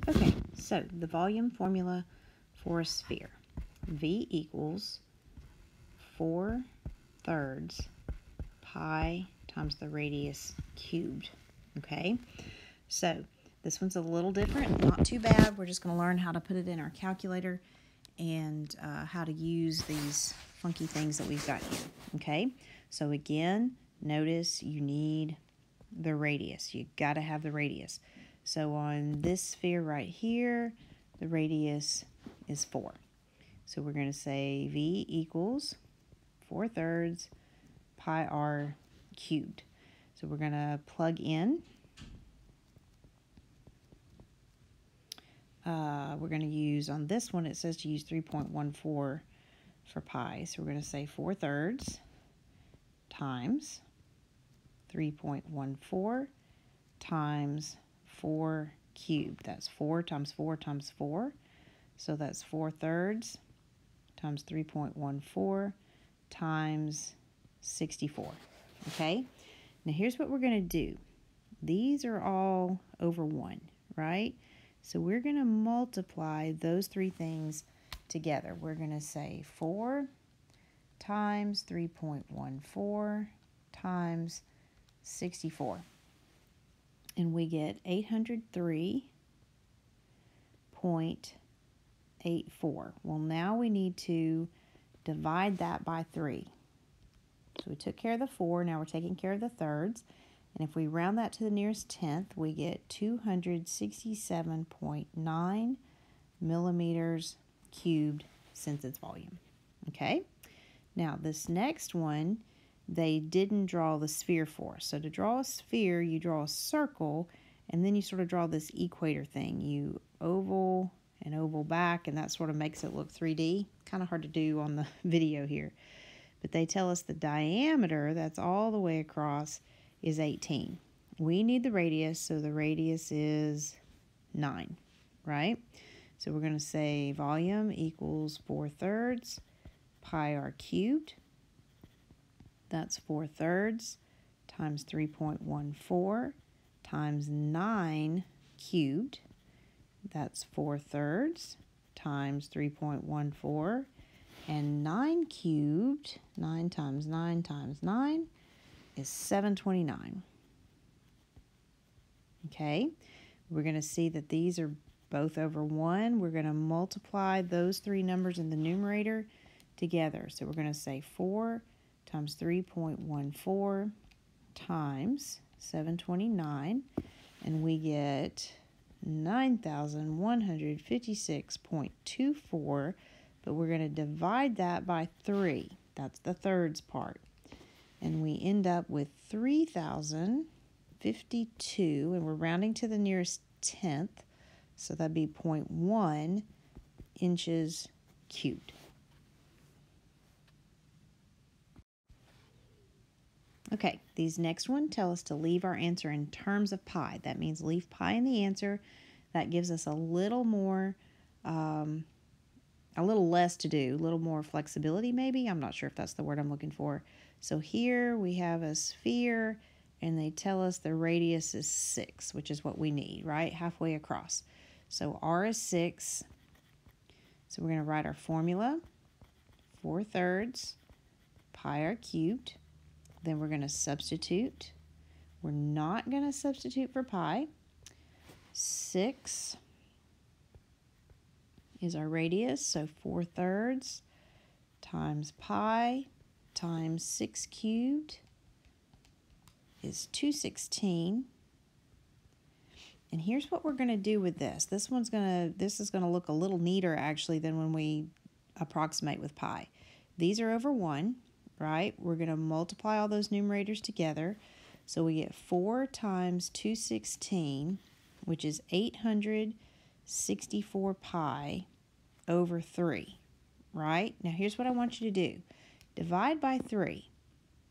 Okay, so the volume formula for a sphere. V equals 4/3 pi times the radius cubed. Okay, so this one's a little different, not too bad. We're just going to learn how to put it in our calculator and how to use these funky things that we've got here. Okay, so again, notice you need the radius. You got to have the radius. So on this sphere right here, the radius is 4. So we're going to say V equals 4/3 pi r cubed. So we're going to plug in. We're going to use, on this one, it says to use 3.14 for pi. So we're going to say 4/3 times 3.14 times 4 cubed. That's 4 times 4 times 4. So that's 4/3 times 3.14 times 64. Okay? Now here's what we're going to do. These are all over 1, right? So we're going to multiply those three things together. We're going to say 4 times 3.14 times 64. And we get 803.84. Well, now we need to divide that by 3. So we took care of the 4, now we're taking care of the thirds. And if we round that to the nearest tenth, we get 267.9 millimeters cubed since its volume. Okay? Now, this next one, they didn't draw the sphere for. So to draw a sphere, you draw a circle, and then you sort of draw this equator thing. You oval and oval back, and that sort of makes it look 3D. Kind of hard to do on the video here. But they tell us the diameter, that's all the way across, is 18. We need the radius, so the radius is 9, right? So we're going to say volume equals 4/3 pi r cubed. That's 4/3 times 3.14 times 9 cubed. That's 4/3 times 3.14. And 9 cubed, 9 times 9 times 9 is 729. Okay, we're going to see that these are both over 1. We're going to multiply those three numbers in the numerator together. So we're going to say 4 times 3.14 times 729, and we get 9,156.24, but we're going to divide that by 3. That's the thirds part. And we end up with 3,052, and we're rounding to the nearest tenth, so that'd be 0.1 inches cubed. Okay, these next one tell us to leave our answer in terms of pi. That means leave pi in the answer. That gives us a little more, a little less to do, a little more flexibility maybe. I'm not sure if that's the word I'm looking for. So here we have a sphere, and they tell us the radius is 6, which is what we need, right? Halfway across. So r is 6. So we're going to write our formula, 4/3 pi r cubed. Then we're going to substitute. We're not going to substitute for pi. 6 is our radius, so 4/3 times pi times 6 cubed is 216. And here's what we're going to do with this. This is going to look a little neater actually than when we approximate with pi. These are over 1, right? We're going to multiply all those numerators together. So we get 4 times 216, which is 864 pi over 3, right? Now here's what I want you to do. Divide by 3.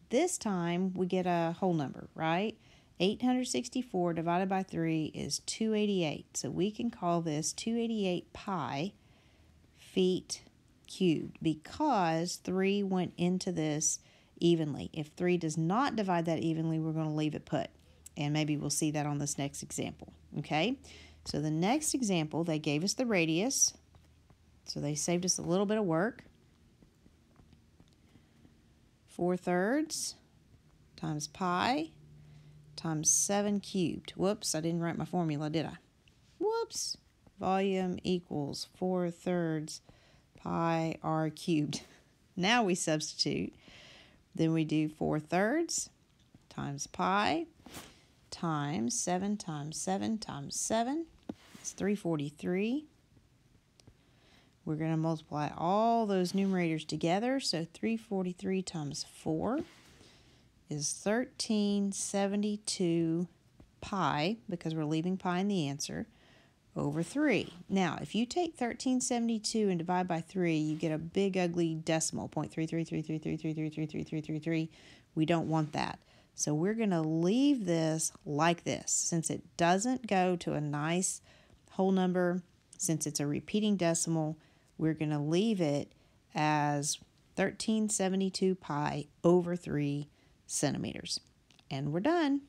This time we get a whole number, right? 864 divided by 3 is 288. So we can call this 288 pi feet cubed because 3 went into this evenly. If 3 does not divide that evenly, we're going to leave it put. And maybe we'll see that on this next example, okay? So the next example, they gave us the radius. So they saved us a little bit of work. 4/3 times pi times 7 cubed. Whoops, I didn't write my formula, did I? Whoops. Volume equals 4/3 pi r cubed. Now we substitute. Then we do 4/3 times pi times 7 times 7 times 7. It's 343. We're going to multiply all those numerators together. So 343 times 4 is 1372 pi, because we're leaving pi in the answer, over 3. Now, if you take 1372 and divide by 3, you get a big ugly decimal, 0.3333333333333. We don't want that. So we're going to leave this like this. Since it doesn't go to a nice whole number, since it's a repeating decimal, we're going to leave it as 1372 pi over 3 centimeters. And we're done.